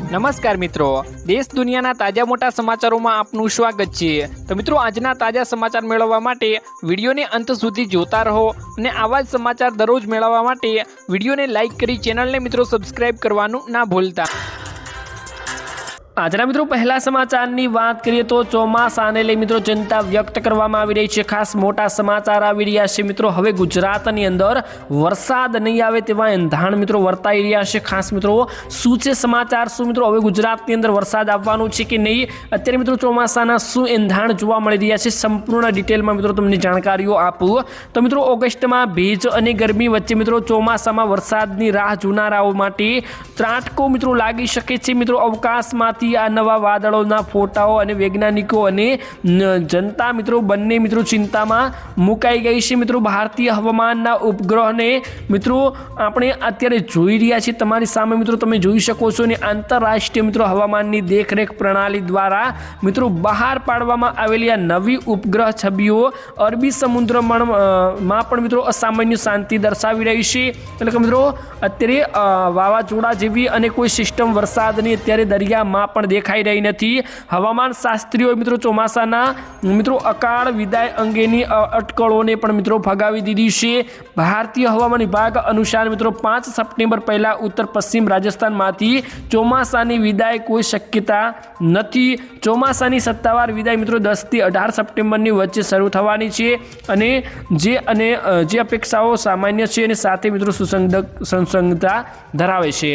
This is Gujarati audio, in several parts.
નમસ્કાર મિત્રો, દેશ દુનિયાના તાજા મોટા સમાચારોમાં આપનું સ્વાગત છે। તો મિત્રો, આજના તાજા સમાચાર મેળવવા માટે વિડીયોને અંત સુધી જોતા રહો અને આવા જ સમાચાર દરરોજ મેળવવા માટે વિડીયોને લાઇક કરી ચેનલને મિત્રો સબસ્ક્રાઇબ કરવાનું ના ભૂલતા। આજના મિત્રો પહેલા સમાચારની વાત કરીએ તો ચોમાસાને લઈ મિત્રો ચિંતા વ્યક્ત કરવામાં આવી રહી છે। ખાસ મોટા સમાચાર આવી રહ્યા છે મિત્રો। હવે ગુજરાતની અંદર વરસાદ નહીં આવે તેવા એંધાણ મિત્રો વર્તાઈ રહ્યા છે। ખાસ મિત્રો શું છે સમાચાર, શું મિત્રો હવે ગુજરાતની અંદર વરસાદ આવવાનો છે કે નહીં, અત્યારે મિત્રો ચોમાસાના શું એંધાણ જોવા મળી રહ્યા છે, સંપૂર્ણ ડિટેલમાં મિત્રો તમને જાણકારીઓ આપું તો મિત્રો ઓગસ્ટમાં ભેજ અને ગરમી વચ્ચે મિત્રો ચોમાસામાં વરસાદની રાહ જોનારાઓ માટે ત્રાટકો મિત્રો લાગી શકે છે। મિત્રો અવકાશમાંથી આ નવા વાદળોના ફોટાઓ અને વૈજ્ઞાનિકો અને જનતા મિત્રો બંને મિત્રો ચિંતામાં મુકાઈ ગઈ છે। મિત્રો ભારતીય હવામાનના ઉપગ્રહને મિત્રો આપણે અત્યારે જોઈ રહ્યા છીએ, તમારી સામે મિત્રો તમે જોઈ શકો છો, અને આંતરરાષ્ટ્રીય મિત્રો હવામાનની દેખરેખ પ્રણાલી દ્વારા મિત્રો બહાર પાડવામાં આવેલી આ નવી ઉપગ્રહ છબીઓ અરબી સમુદ્રમાં પણ મિત્રો અસામાન્ય શાંતિ દર્શાવી રહી છે। એટલે કે મિત્રો અત્યારે વાવાઝોડા જેવી અને કોઈ સિસ્ટમ વરસાદની અત્યારે દરિયામાં પણ દેખાઈ રહી નથી। હવામાન શાસ્ત્રીઓ મિત્રો ચોમાસાના મિત્રો અકાળ વિદાય અંગેની અટકળોને પણ મિત્રો ફગાવી દીધી છે। ભારતીય હવામાન વિભાગ અનુસાર મિત્રો 5 સપ્ટેમ્બર પહેલા ઉત્તર પશ્ચિમ રાજસ્થાનમાંથી ચોમાસાની વિદાય કોઈ શક્યતા નથી। ચોમાસાની સત્તાવાર વિદાય મિત્રો 10 થી 18 સપ્ટેમ્બરની વચ્ચે શરૂ થવાની છે અને જે અપેક્ષાઓ સામાન્ય છે અને સાથે મિત્રો સુસંગતતા ધરાવે છે।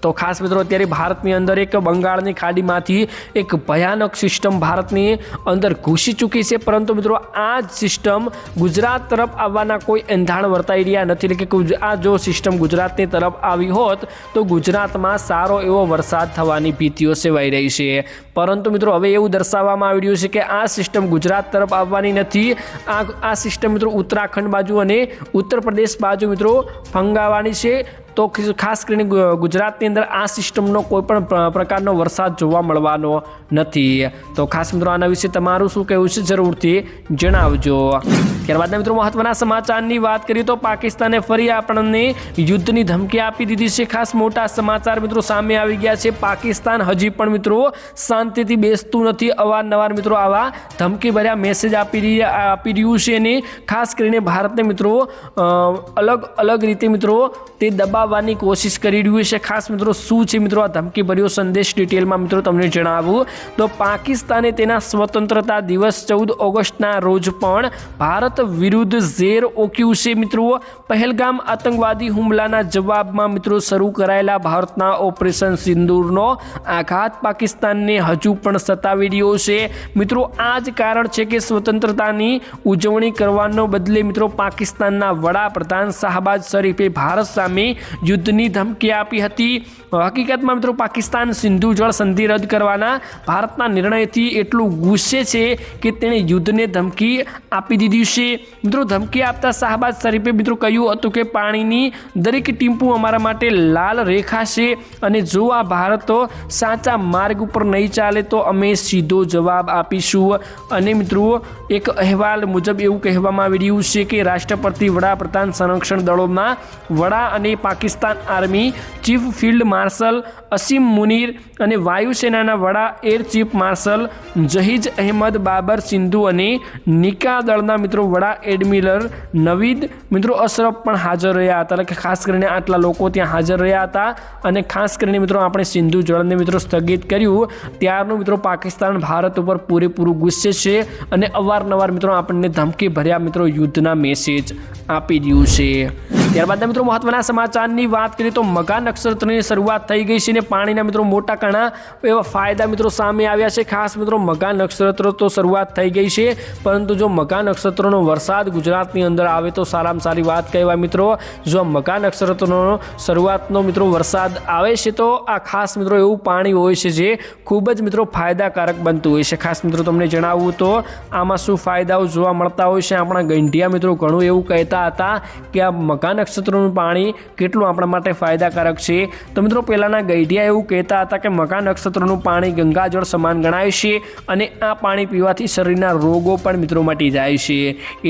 તો ખાસ મિત્રો અત્યારે ભારતની અંદર એક બંગાળની ખાડીમાંથી એક ભયાનક સિસ્ટમ ભારતની અંદર ઘૂસી ચૂકી છે, પરંતુ મિત્રો આ સિસ્ટમ ગુજરાત તરફ આવવાના કોઈ એંધાણ વર્તાઈ રહ્યા નથી। એટલે કે આ જો સિસ્ટમ ગુજરાતની તરફ આવી હોત તો ગુજરાતમાં સારો એવો વરસાદ થવાની ભીતિઓ સેવાઈ રહી છે, પરંતુ મિત્રો હવે એવું દર્શાવવામાં આવી રહ્યું છે કે આ સિસ્ટમ ગુજરાત તરફ આવવાની નથી। આ સિસ્ટમ મિત્રો ઉત્તરાખંડ બાજુ અને ઉત્તર પ્રદેશ બાજુ મિત્રો ફંગાવાની છે। તો ખાસ કરીને ગુજરાતની અંદર આ સિસ્ટમનો કોઈ પણ પ્રકારનો વરસાદ જોવા મળવાનો નથી। તો ખાસ મિત્રો આના વિશે તમારું શું કહેવું છે જરૂરથી જણાવજો। ત્યારબાદ મિત્રો મહત્વના સમાચારની વાત કરીએ તો પાકિસ્તાને ફરી આપણને યુદ્ધની ધમકી આપી દીધી છે। ખાસ મોટા સમાચાર મિત્રો સામે આવી ગયા છે। પાકિસ્તાન હજી પણ મિત્રો શાંતિથી બેસતું નથી, અવારનવાર મિત્રો આવા ધમકી ભર્યા મેસેજ આપી રહ્યું છે અને ખાસ કરીને ભારતને મિત્રો અલગ રીતે મિત્રો તે દબાવવાની કોશિશ કરી રહ્યું છે। ખાસ મિત્રો શું છે મિત્રો આ ધમકી ભર્યો સંદેશ, ડિટેલમાં મિત્રો તમને જણાવું તો પાકિસ્તાને તેના સ્વતંત્રતા દિવસ 14 ઓગસ્ટના રોજ પણ ભારત વિરુદ્ધ ઝેર ઓક્યું છે। મિત્રો પહેલગામ આતંકવાદી હુમલાના જવાબમાં મિત્રો શરૂ કરાયેલા ભારતના ઓપરેશન સિંદૂરનો આઘાત પાકિસ્તાનને હજુ પણ સતાવી રહ્યો છે। મિત્રો આ જ કારણ છે કે સ્વતંત્રતાની ઉજવણી કરવાનો બદલે મિત્રો પાકિસ્તાનના વડાપ્રધાન શાહબાજ શરીફે ભારત સામે યુદ્ધની ધમકી આપી હતી। હકીકતમાં મિત્રો પાકિસ્તાન સિંધુ જળ સંધિ રદ કરવાના ભારતના નિર્ણયથી એટલું ગુસ્સે છે કે તેણે યુદ્ધને ધમકી આપી દીધી છે। મિત્રો ધમકી આપતા શાહબાજ શરીફે મિત્રો કહ્યું હતું કે પાણીની દરેક ટીમ્પુ અમારા માટે લાલ રેખા છે અને જો આ ભારત સાચા માર્ગ ઉપર નહીં ચાલે તો અમે સીધો જવાબ આપીશું। અને મિત્રો એક અહેવાલ મુજબ એવું કહેવામાં આવી રહ્યું છે કે રાષ્ટ્રપતિ, વડાપ્રધાન, સંરક્ષણ દળોના વડા અને Pakistan army chief field marshal Asim Munir અને વાયુસેનાના વડા air chief marshal Zaheer Ahmed Babar Sidhu અને નિકા દળના મિત્રો વડા એડમિરલ નવીદ મિત્રો અશરફ પણ હાજર રહ્યા હતા। એટલે કે ખાસ કરીને આટલા લોકો ત્યાં હાજર રહ્યા હતા અને ખાસ કરીને મિત્રો આપણે સિંધુ જળને મિત્રો સ્થગિત કર્યું ત્યારનું મિત્રો પાકિસ્તાન ભારત ઉપર પૂરેપૂરું ગુસ્સે છે અને અવારનવાર મિત્રો આપણને ધમકી ભર્યા મિત્રો યુદ્ધના મેસેજ આપી રહ્યું છે। ત્યારબાદ મિત્રો મહત્વના સમાચારની વાત કરીએ તો મઘા નક્ષત્રની શરૂઆત થઈ ગઈ છે અને પાણીના મિત્રો મોટા ઘણા એવા ફાયદા મિત્રો સામે આવ્યા છે। ખાસ મિત્રો મઘા નક્ષત્ર તો શરૂઆત થઈ ગઈ છે, પરંતુ જો મઘા નક્ષત્રનો વરસાદ ગુજરાતની અંદર આવે તો સારામાં સારી વાત કહેવાય મિત્રો। જો મઘા નક્ષત્રનો શરૂઆતનો મિત્રો વરસાદ આવે છે તો આ ખાસ મિત્રો એવું પાણી હોય છે જે ખૂબ જ મિત્રો ફાયદાકારક બનતું હોય છે। ખાસ મિત્રો તમને જણાવવું તો આમાં શું ફાયદાઓ જોવા મળતા હોય છે, આપણા ગંઢિયા મિત્રો ઘણું એવું કહેતા હતા કે આ મઘા નક્ષત્રનું પાણી કેટલું આપણા માટે ફાયદાકારક છે। તો મિત્રો પહેલાંના ગઈઢિયા એવું કહેતા હતા કે મઘા નક્ષત્રનું પાણી ગંગાજળ સમાન ગણાય છે અને આ પાણી પીવાથી શરીરના રોગો પણ મિત્રો મટી જાય છે।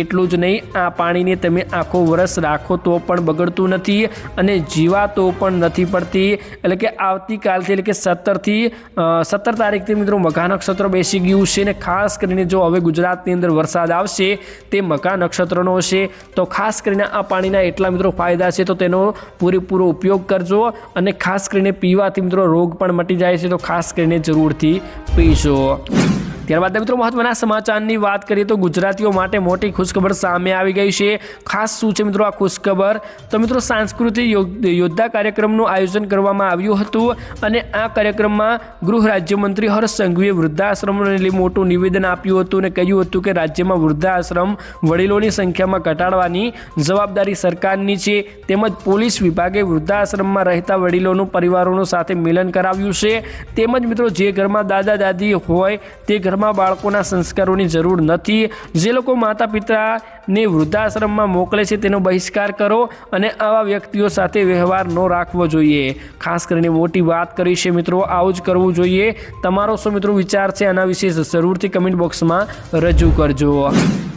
એટલું જ નહીં, આ પાણીને તમે આખો વર્ષ રાખો તો પણ બગડતું નથી અને જીવાતો પણ નથી પડતી। એટલે કે આવતીકાલથી એટલે કે 17 તારીખથી મિત્રો મઘા નક્ષત્ર બેસી ગયું છે અને ખાસ કરીને જો હવે ગુજરાતની અંદર વરસાદ આવશે તે મઘા નક્ષત્રનો છે તો ખાસ કરીને આ પાણીના એટલા મિત્રો ફાયદા છે તો તેનો પૂરેપૂરો ઉપયોગ કરજો અને ખાસ કરીને પીવાથી મિત્રો રોગ પણ મટી જાય છે તો ખાસ કરીને જરૂરથી પીશો। ત્યારબાદ મિત્રો મહત્વના સમાચારની વાત કરીએ તો ગુજરાતીઓ માટે મોટી ખુશખબર સામે આવી ગઈ છે। ખાસ શું છે મિત્રો આ ખુશખબર? તો મિત્રો સાંસ્કૃતિક યોદ્ધા કાર્યક્રમનું આયોજન કરવામાં આવ્યું હતું અને આ કાર્યક્રમમાં ગૃહ રાજ્યમંત્રી હર્ષ સંઘવીએ વૃદ્ધાશ્રમને લઈ મોટું નિવેદન આપ્યું હતું અને કહ્યું હતું કે રાજ્યમાં વૃદ્ધાશ્રમ વડીલોની સંખ્યામાં ઘટાડવાની જવાબદારી સરકારની છે। તેમજ પોલીસ વિભાગે વૃદ્ધાશ્રમમાં રહેતા વડીલોનું પરિવારોનું સાથે મિલન કરાવ્યું છે। તેમજ મિત્રો જે ઘરમાં દાદા દાદી હોય તે ઘરમાં બાળકોના સંસ્કારોની જરૂર નથી। જે લોકો માતા પિતાને વૃદ્ધાશ્રમમાં મોકલે છે તેનો બહિષ્કાર કરો અને આવા વ્યક્તિઓ સાથે વ્યવહાર ન રાખવો જોઈએ। ખાસ કરીને મોટી વાત કરી છે મિત્રો, આવું જ કરવું જોઈએ। તમારો શું મિત્રો વિચાર છે આના વિશે જરૂરથી કમેન્ટ બોક્સમાં રજૂ કરજો।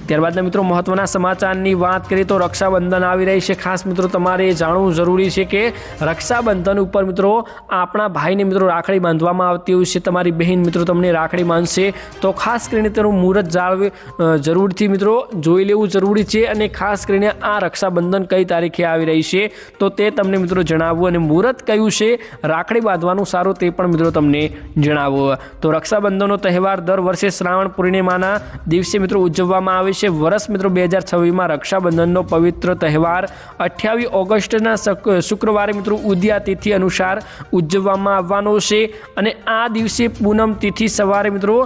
ત્યારબાદના મિત્રો મહત્વના સમાચારની વાત કરીએ તો રક્ષાબંધન આવી રહી છે। ખાસ મિત્રો તમારે જાણવું જરૂરી છે કે રક્ષાબંધન ઉપર મિત્રો આપણા ભાઈને મિત્રો રાખડી બાંધવામાં આવતી હોય છે। તમારી બહેન મિત્રો તમને રાખડી બાંધશે તો ખાસ કરીને તેનું મુહૂર્ત જરૂરથી મિત્રો જોઈ લેવું જરૂરી છે અને ખાસ કરીને આ રક્ષાબંધન કઈ તારીખે આવી રહી છે તો તે તમને મિત્રો જણાવવું અને મુહૂર્ત કયું છે રાખડી બાંધવાનું સારું તે પણ મિત્રો તમને જણાવવું। તો રક્ષાબંધનનો તહેવાર દર વર્ષે શ્રાવણ પૂર્ણિમાના દિવસે મિત્રો ઉજવવામાં આવે છે। વર્ષ મિત્રો 2026માં રક્ષાબંધનનો પવિત્ર તહેવાર 28 ઓગસ્ટના શુક્રવારે મિત્રો ઉદયા તિથિ અનુસાર ઉજવવામાં આવવાનો છે અને આ દિવસે પૂનમ તિથિ સવારે મિત્રો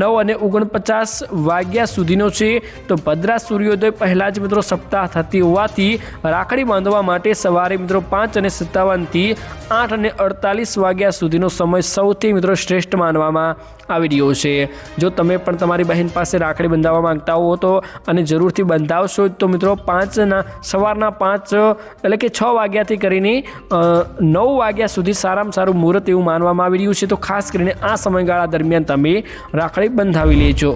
9:49 વાગ્યા સુધીનો છે। તો ભદ્રા સૂર્યોદય પહેલાં જ મિત્રો સપ્તાહ થતી હોવાથી રાખડી બાંધવા માટે સવારે મિત્રો 5:57 થી 8:48 વાગ્યા સુધીનો સમય સૌથી મિત્રો શ્રેષ્ઠ માનવામાં આવી રહ્યો છે। જો તમે પણ તમારી બહેન પાસે રાખડી બંધાવવા માંગતા હો તો અને જરૂરથી બંધાવશો તો મિત્રો સવારના 5 એટલે કે 6 વાગ્યાથી કરીને 9 વાગ્યા સુધી સારામાં સારું મુહૂર્ત એવું માનવામાં આવી રહ્યું છે। તો ખાસ કરીને આ સમયગાળા દરમિયાન તમે રાખડી બંધાવી લેજો।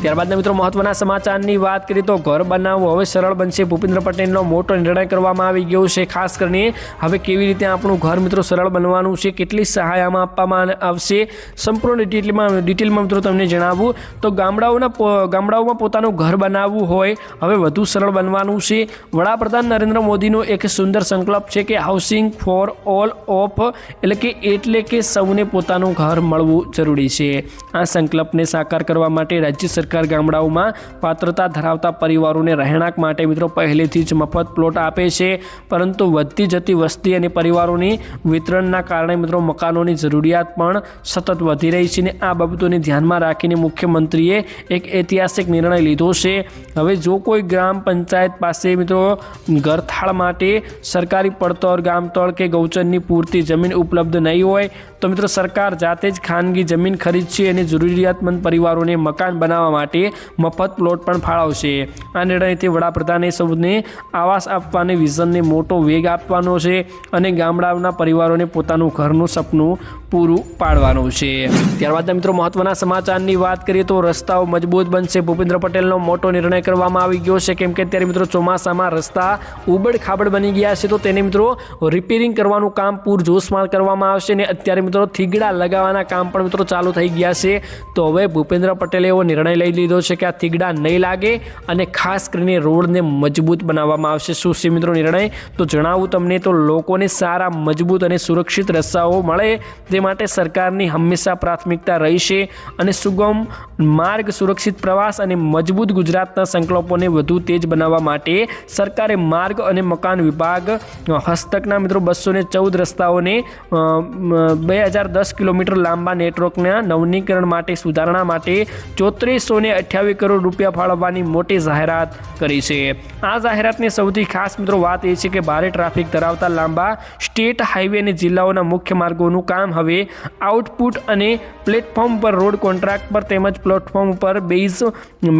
ત્યારબાદના મિત્રો મહત્વના સમાચારની વાત કરીએ તો ઘર બનાવવું હવે સરળ બનશે। ભૂપેન્દ્ર પટેલનો મોટો નિર્ણય કરવામાં આવી ગયો છે। ખાસ કરીને હવે કેવી રીતે આપણું ઘર મિત્રો સરળ બનવાનું છે, કેટલી સહાય આમાં આપવામાં આવશે, સંપૂર્ણ ડિટેલમાં મિત્રો તમને જણાવું તો ગામડાઓમાં પોતાનું ઘર બનાવવું હોય હવે વધુ સરળ બનવાનું છે। વડાપ્રધાન નરેન્દ્ર મોદીનો એક સુંદર સંકલ્પ છે કે હાઉસિંગ ફોર ઓલ ઓફ એટલે કે સૌને પોતાનું ઘર મળવું જરૂરી છે। આ સંકલ્પને સાકાર કરવા માટે રાજ્ય સરકાર ગામડાઓમાં પાત્રતા ધરાવતા પરિવારોને રહેણાંક માટે મિત્રો પહેલેથી જ મફત પ્લોટ આપે છે। પરંતુ વધતી જતી વસ્તી અને પરિવારોની વિતરણના કારણે મિત્રો મકાનોની જરૂરિયાત પણ સતત વધી રહી છે અને આ બાબતોને ધ્યાનમાં રાખીને મુખ્યમંત્રીએ એક ઐતિહાસિક નિર્ણય લીધો છે। હવે જો કોઈ ગ્રામ પંચાયત પાસે મિત્રો ઘરથાળ માટે સરકારી પડતર, ગામતળ કે ગૌચરની પૂરતી જમીન ઉપલબ્ધ નહીં હોય તો મિત્રો સરકાર જાતે જ ખાનગી જમીન ખરીદશે અને જરૂરિયાતમંદ પરિવારોને મકાન બનાવવા માટે મફત પ્લોટ પણ ફાળવશે। આ નિર્ણયથી વડાપ્રધાને સૌને આવાસ આપવાની વિઝનને મોટો વેગ આપવાનો છે અને ગામડાઓના પરિવારોને પોતાનું ઘરનું સપનું પૂરું પાડવાનું છે। ત્યારબાદ મિત્રો મહત્વના સમાચારની વાત કરીએ તો રસ્તાઓ મજબૂત બનશે। ભૂપેન્દ્ર પટેલનો મોટો નિર્ણય કરવામાં આવી ગયો છે કેમ કે અત્યારે મિત્રો ચોમાસામાં રસ્તા ઉબડ ખાબડ બની ગયા છે તો તેને મિત્રો રિપેરિંગ કરવાનું કામ પૂરજોશમાં કરવામાં આવશે અને અત્યારે મિત્રો થીગડા લગાવવાના કામ પણ મિત્રો ચાલુ થઈ ગયા છે। તો હવે ભૂપેન્દ્ર પટેલે એવો નિર્ણય લઈ લીધો છે કે આ થીગડા નહીં લાગે અને ખાસ કરીને રોડને મજબૂત બનાવવામાં આવશે। શું છે મિત્રો નિર્ણય તો જણાવું તમને તો લોકોને સારા મજબૂત અને સુરક્ષિત રસ્તાઓ મળે તે માટે સરકારની હંમેશા પ્રાથમિકતા રહી છે અને સુગમ માર્ગ, સુરક્ષિત પ્રવાસ અને મજબૂત ગુજરાતના સંકલ્પોને વધુ તેજ બનાવવા માટે સરકારે માર્ગ અને મકાન વિભાગ હસ્તકના મિત્રો 214 રસ્તાઓને 2010 કિલોમીટર લાંબા નેટવર્કના નવીનીકરણ માટે સુધારણા માટે 3400 ₹228 કરોડ ફાળવવાની મોટી જાહેરાત કરી છે। આ જાહેરાતની સૌથી ખાસ મિત્રો વાત એ છે કે ભારે ટ્રાફિક ધરાવતા લાંબા સ્ટેટ હાઈવે અને જિલ્લાઓના મુખ્ય માર્ગોનું કામ હવે આઉટપુટ અને પ્લેટફોર્મ પર રોડ કોન્ટ્રાક્ટ પર તેમજ પ્લેટફોર્મ પર બેઝ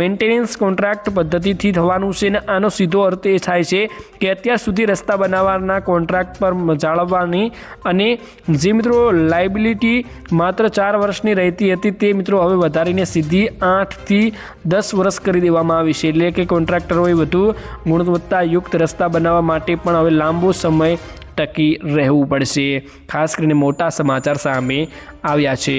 મેન્ટેનન્સ કોન્ટ્રાક્ટ પદ્ધતિથી થવાનું છે। અને આનો સીધો અર્થ એ થાય છે કે અત્યાર સુધી રસ્તા બનાવવાના કોન્ટ્રાક્ટ પર જાળવવાની અને જે મિત્રો લાયબિલિટી માત્ર 4 વર્ષની રહેતી હતી તે મિત્રો હવે વધારીને સીધી 8 થી 10 વર્ષ કરી દેવામાં આવી છે। એટલે કે કોન્ટ્રાક્ટરોએ વધુ ગુણવત્તાયુક્ત રસ્તા બનાવવા માટે પણ હવે લાંબો સમય ટકી રહેવું પડશે। ખાસ કરીને મોટા સમાચાર સામે આવ્યા છે।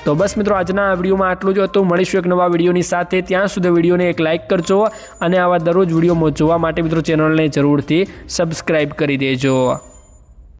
તો બસ મિત્રો આજના વિડીયોમાં આટલું જ હતું। મળીશું એક નવા વિડીયોની સાથે। ત્યાં સુધી વિડીયોને એક લાઇક કરજો અને આવા દરરોજ વિડીયો જોવા માટે મિત્રો ચેનલને જરૂરથી સબસ્ક્રાઈબ કરી દેજો।